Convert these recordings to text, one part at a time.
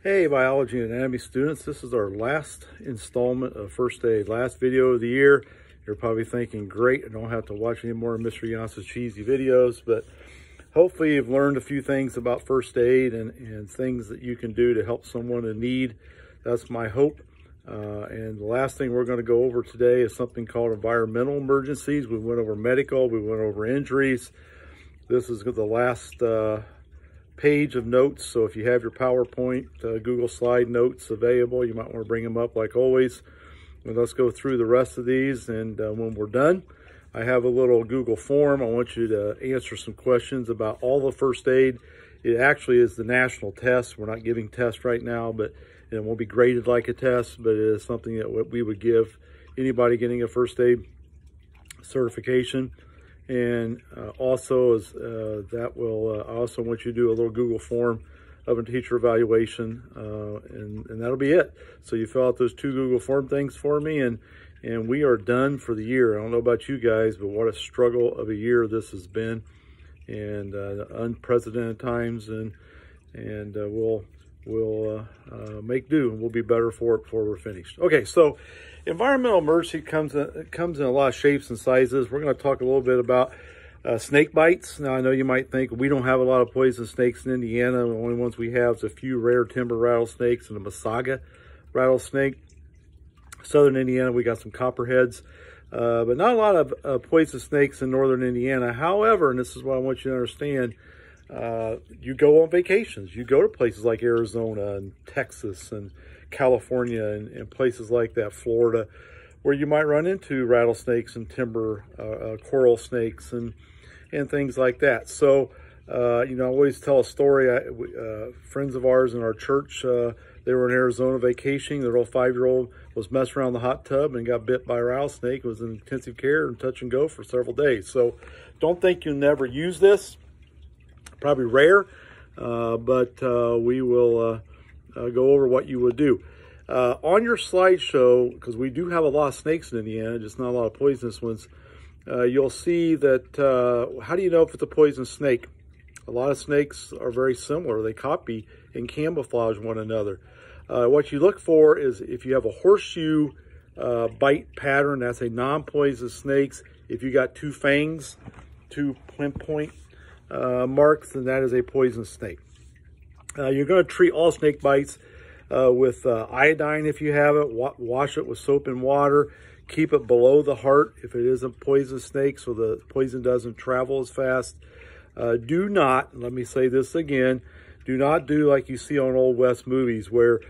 Hey, biology and anatomy students, this is our last installment of first aid, last video of the year. You're probably thinking, great, I don't have to watch any more of Mr. Yans's cheesy videos, but hopefully you've learned a few things about first aid and things that you can do to help someone in need. That's my hope. And the last thing we're going to go over today is something called environmental emergencies. We went over medical, we went over injuries. This is the last page of notes, so if you have your PowerPoint, Google Slide notes available, you might want to bring them up like always. And let's go through the rest of these, and when we're done, I have a little Google form. I want you to answer some questions about all the first aid. It actually is the national test. We're not giving tests right now, but it won't be graded like a test, but it is something that we would give anybody getting a first aid certification. And also I also want you to do a little Google form of a teacher evaluation, and that'll be it. So you fill out those two Google form things for me, and we are done for the year. I don't know about you guys, but what a struggle of a year this has been, and unprecedented times, and we'll make do, and we'll be better for it before we're finished. Okay, so environmental emergency comes in a lot of shapes and sizes. We're going to talk a little bit about snake bites. Now, I know you might think we don't have a lot of poisonous snakes in Indiana. The only ones we have is a few rare timber rattlesnakes and a Masaga rattlesnake. Southern Indiana, we got some copperheads, but not a lot of poisonous snakes in northern Indiana. However, and this is what I want you to understand, you go on vacations. You go to places like Arizona and Texas and California and places like that, Florida, where you might run into rattlesnakes and timber, coral snakes and things like that. So, you know, I always tell a story. Friends of ours in our church, they were in Arizona vacationing. Their little 5-year-old was messing around the hot tub and got bit by a rattlesnake. It was in intensive care and touch and go for several days. So don't think you'll never use this. Probably rare, but we will go over what you would do. On your slideshow, because we do have a lot of snakes in Indiana, just not a lot of poisonous ones, you'll see that, how do you know if it's a poisonous snake? A lot of snakes are very similar. They copy and camouflage one another. What you look for is if you have a horseshoe bite pattern, that's a non-poisonous snake. If you got two fangs, two pinpoint marks, then that is a poisonous snake. You're going to treat all snake bites with iodine if you have it. Wash it with soap and water. Keep it below the heart if it is a poisonous snake, so the poison doesn't travel as fast. Do not, let me say this again, do not do like you see on Old West movies where,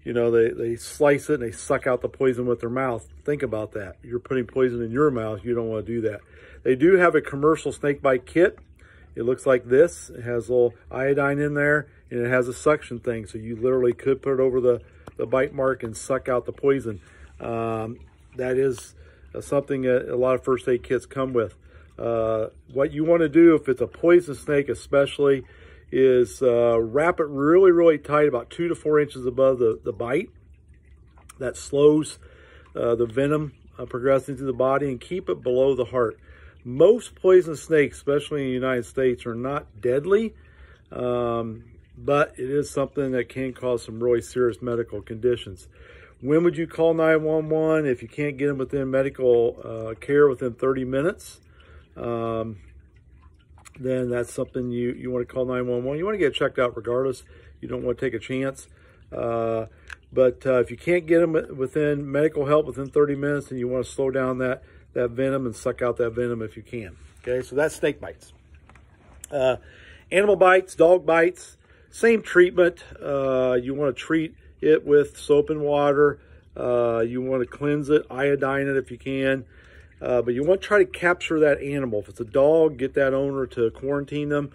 you know, they slice it and they suck out the poison with their mouth. Think about that. You're putting poison in your mouth. You don't want to do that. They do have a commercial snake bite kit. It looks like this. It has a little iodine in there, and it has a suction thing. So you literally could put it over the bite mark and suck out the poison. That is something that a lot of first aid kits come with. What you want to do if it's a poison snake especially is wrap it really, really tight, about 2 to 4 inches above the bite. That slows the venom progressing through the body, and keep it below the heart. Most poisonous snakes, especially in the United States, are not deadly, but it is something that can cause some really serious medical conditions. When would you call 911? If you can't get them within medical care within 30 minutes, then that's something you want to call 911. You want to get checked out regardless. You don't want to take a chance. But if you can't get them within medical help within 30 minutes, then you want to slow down that venom and suck out that venom if you can. Okay, so that's snake bites. Animal bites, dog bites, same treatment. You want to treat it with soap and water. You want to cleanse it, iodine it if you can. But you want to try to capture that animal. If it's a dog, get that owner to quarantine them.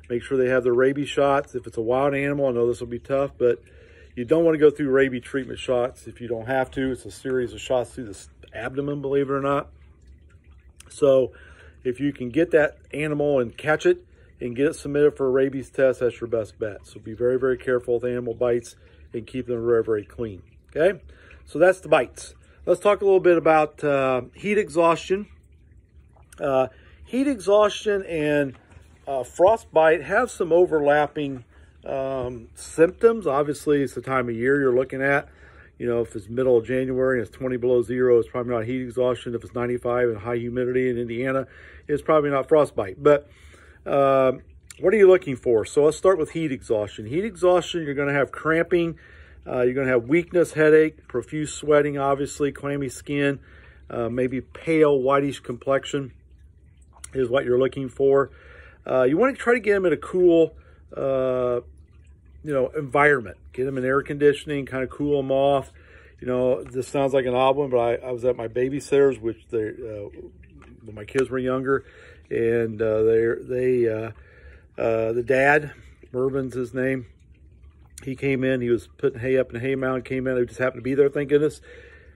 Make sure they have their rabies shots. If it's a wild animal, I know this will be tough, but you don't want to go through rabies treatment shots if you don't have to. It's a series of shots through the abdomen, believe it or not. So if you can get that animal and catch it and get it submitted for a rabies test, that's your best bet. So be very, very careful with animal bites and keep them very, very clean. Okay, so that's the bites. Let's talk a little bit about heat exhaustion. Heat exhaustion and frostbite have some overlapping Symptoms, obviously, it's the time of year you're looking at. You know, if it's middle of January and it's 20 below zero, it's probably not heat exhaustion. If it's 95 and high humidity in Indiana, it's probably not frostbite. But what are you looking for? So let's start with heat exhaustion. Heat exhaustion, you're going to have cramping. You're going to have weakness, headache, profuse sweating, obviously, clammy skin, maybe pale, whitish complexion is what you're looking for. You want to try to get them in a cool, environment. Get them in air conditioning, kind of cool them off. You know, this sounds like an odd one, but I was at my babysitter's, which when my kids were younger, and the dad, Mervin's his name, he came in, he was putting hay up in a hay mound, came in, he just happened to be there, thank goodness,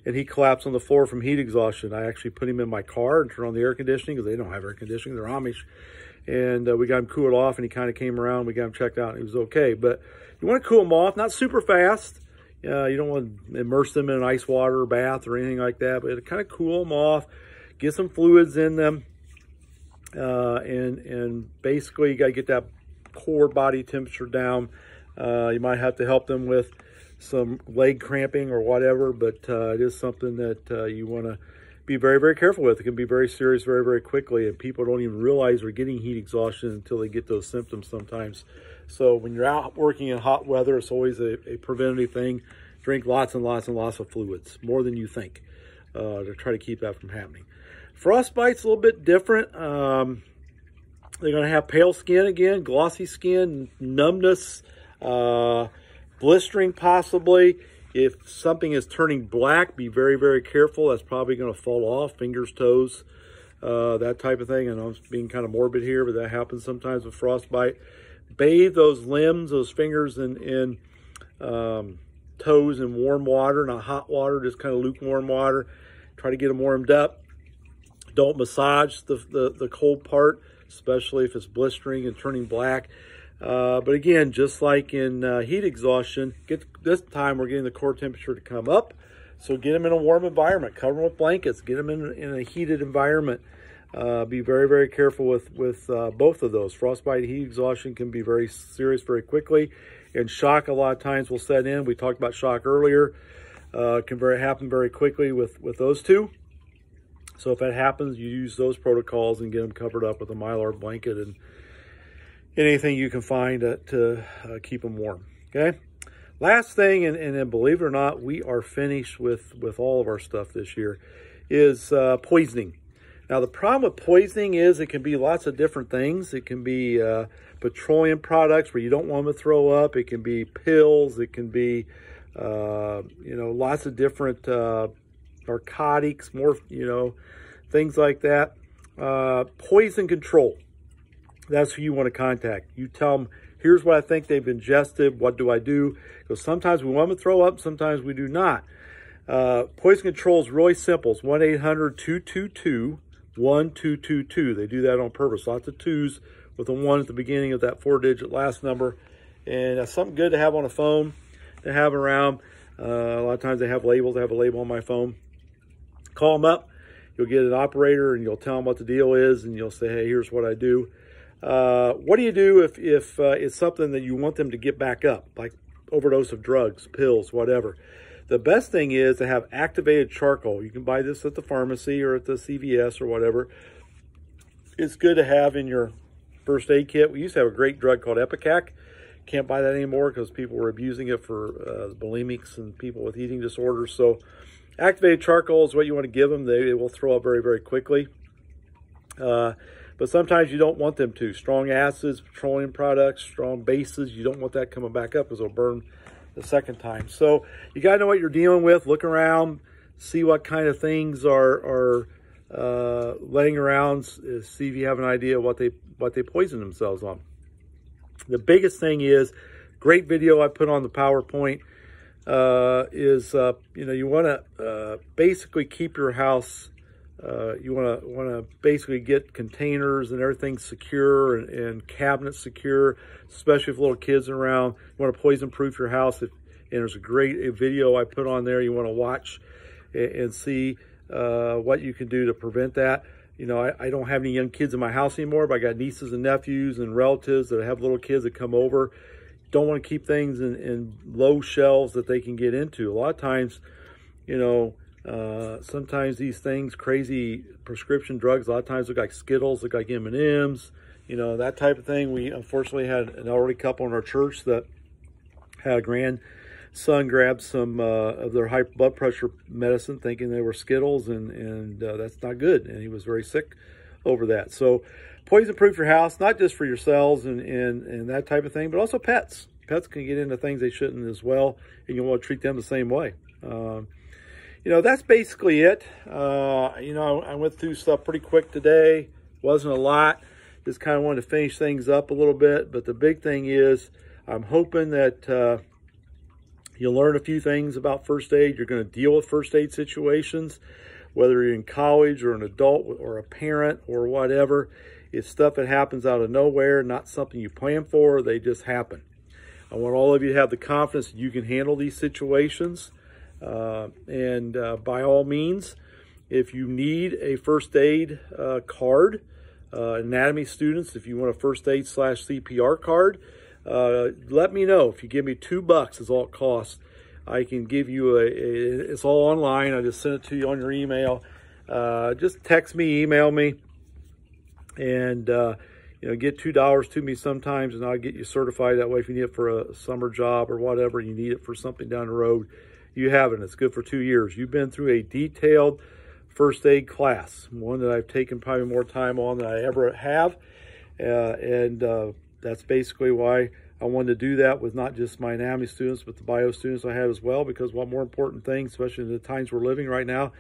and he collapsed on the floor from heat exhaustion. I actually put him in my car and turned on the air conditioning, because they don't have air conditioning, they're Amish, and we got him cooled off, and he kind of came around, we got him checked out, and he was okay. But you want to cool them off, not super fast. You don't want to immerse them in an ice water bath or anything like that, but kind of cool them off, get some fluids in them, and basically you got to get that core body temperature down. You might have to help them with some leg cramping or whatever, but it is something that you want to be very, very careful with. It can be very serious very, very quickly, and people don't even realize they're getting heat exhaustion until they get those symptoms sometimes. So when you're out working in hot weather, it's always a preventative thing. Drink lots and lots and lots of fluids, more than you think, to try to keep that from happening. Frostbite's a little bit different. They're going to have pale skin again, glossy skin, numbness, blistering possibly. If something is turning black, be very, very careful. That's probably going to fall off, fingers, toes, that type of thing. I know I'm being kind of morbid here, but that happens sometimes with frostbite. Bathe those limbs, those fingers in toes in warm water, not hot water, just kind of lukewarm water. Try to get them warmed up. Don't massage the cold part, especially if it's blistering and turning black. But again, just like in heat exhaustion, this time we're getting the core temperature to come up. So get them in a warm environment, cover them with blankets, get them in a heated environment. Be very, very careful with both of those. Frostbite, heat exhaustion can be very serious very quickly. And shock a lot of times will set in. We talked about shock earlier. Can happen very quickly with those two. So if that happens, you use those protocols and get them covered up with a Mylar blanket and anything you can find to keep them warm. Okay. Last thing, and then believe it or not, we are finished with all of our stuff this year, is poisoning. Now, the problem with poisoning is it can be lots of different things. It can be petroleum products where you don't want them to throw up. It can be pills. It can be, lots of different narcotics, things like that. Poison control. That's who you want to contact. You tell them, here's what I think they've ingested. What do I do? Because sometimes we want them to throw up. Sometimes we do not. Poison control is really simple. It's 1-800-222-1222. They do that on purpose. Lots of twos with a 1 at the beginning of that 4-digit last number. And that's something good to have on a phone, to have around. A lot of times they have labels. I have a label on my phone. Call them up. You'll get an operator and you'll tell them what the deal is. And you'll say, hey, here's what I do. What do you do if it's something that you want them to get back up, like overdose of drugs, pills, whatever? The best thing is to have activated charcoal. You can buy this at the pharmacy or at the CVS or whatever. It's good to have in your first aid kit. We used to have a great drug called Epicac. Can't buy that anymore because people were abusing it for bulimics and people with eating disorders. So activated charcoal is what you want to give them. They will throw up very, very quickly. But sometimes you don't want them to. Strong acids, petroleum products, strong bases, you don't want that coming back up because it'll burn the second time. So you got to know what you're dealing with. Look around, see what kind of things are laying around, see if you have an idea what they poison themselves on. The biggest thing is, great video I put on the PowerPoint, you want to basically keep your house. You want to basically get containers and everything secure and cabinets secure, especially if little kids are around. You want to poison-proof your house. And there's a great video I put on there you want to watch and see what you can do to prevent that. You know, I don't have any young kids in my house anymore, but I got nieces and nephews and relatives that have little kids that come over. don't want to keep things in low shelves that they can get into. A lot of times, you know, sometimes these things, crazy prescription drugs, a lot of times look like Skittles, look like M&Ms, you know, that type of thing. We unfortunately had an elderly couple in our church that had a grandson grab some of their high blood pressure medicine thinking they were Skittles, and that's not good. And he was very sick over that. So poison-proof your house, not just for yourselves and that type of thing, but also pets. Pets can get into things they shouldn't as well, and you want to treat them the same way. You know, that's basically it. You know, I went through stuff pretty quick today. Wasn't a lot. Just kind of wanted to finish things up a little bit. But the big thing is, I'm hoping that you'll learn a few things about first aid. You're going to deal with first aid situations, whether you're in college or an adult or a parent or whatever. It's stuff that happens out of nowhere, not something you plan for. They just happen. I want all of you to have the confidence that you can handle these situations. By all means, if you need a first aid card, anatomy students, if you want a first aid / CPR card, let me know. If you give me $2 is all it costs, I can give you it's all online. I just send it to you on your email. Just text me, email me, and you know, get $2 to me sometimes, and I'll get you certified. That way, if you need it for a summer job or whatever, you need it for something down the road, you have it. It's good for 2 years. You've been through a detailed first aid class, one that I've taken probably more time on than I ever have. That's basically why I wanted to do that with not just my anatomy students, but the bio students I have as well, because what more important thing, especially in the times we're living right now,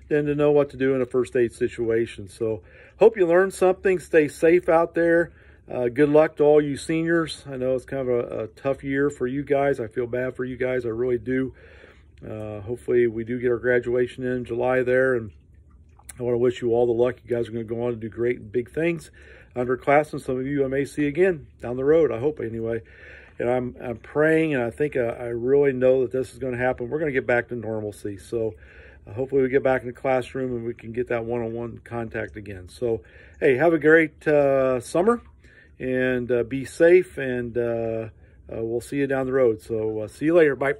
than to know what to do in a first aid situation. So hope you learned something. Stay safe out there. Good luck to all you seniors. I know it's kind of a tough year for you guys. I feel bad for you guys. I really do. Hopefully we do get our graduation in July there, and I want to wish you all the luck. You guys are going to go on to do great and big things underclassmen. Some of you I may see again down the road, I hope anyway. And I'm praying, and I think I really know that this is going to happen. We're going to get back to normalcy. So hopefully we get back in the classroom and we can get that one-on-one contact again. So, hey, have a great summer, and be safe, and we'll see you down the road. So see you later. Bye.